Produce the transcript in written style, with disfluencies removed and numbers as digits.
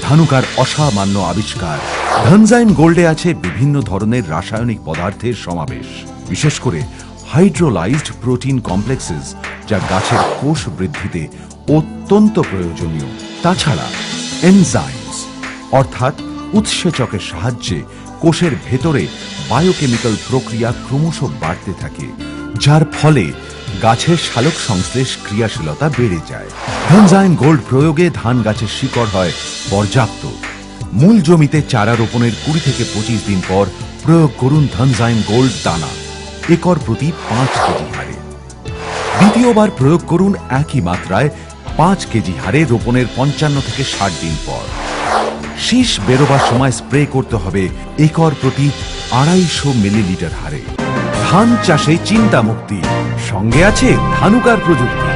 ধানুকার অসামান্য আবিষ্কার। ধানজাইম গোল্ডে আছে বিভিন্ন ধরনের রাসায়নিক পদার্থের সমাবেশ, বিশেষ করে হাইড্রোলাইজড প্রোটিন কমপ্লেক্সেস, যা গাছের কোষ বৃদ্ধিতে অত্যন্ত প্রয়োজনীয়। তাছাড়া এনজাইমস অর্থাৎ উৎসেচকের সাহায্যে কোষের ভেতরে বায়োকেমিক্যাল প্রক্রিয়া ক্রমশ বাড়তে থাকে, যার ফলে গাছের সালোক সংশ্লেষ ক্রিয়াশীলতা বেড়ে যায়। ধানজাইম গোল্ড প্রয়োগে ধান গাছের শিকড় হয় পর্যাপ্ত। মূল জমিতে চারা রোপণের 20 থেকে 25 দিন পর প্রয়োগ করুন ধানজাইম গোল্ড দানা, একর প্রতি 5 কেজি হারে। দ্বিতীয়বার প্রয়োগ করুন একই মাত্রায় 5 কেজি হারে রোপণের 55 থেকে 60 দিন পর। শীষ বেরোবার সময় স্প্রে করতে হবে একর প্রতি 250 মিলিলিটার হারে। ধান চাষে চিন্তা মুক্তি, সঙ্গে আছে ধানুকার প্রযুক্তি।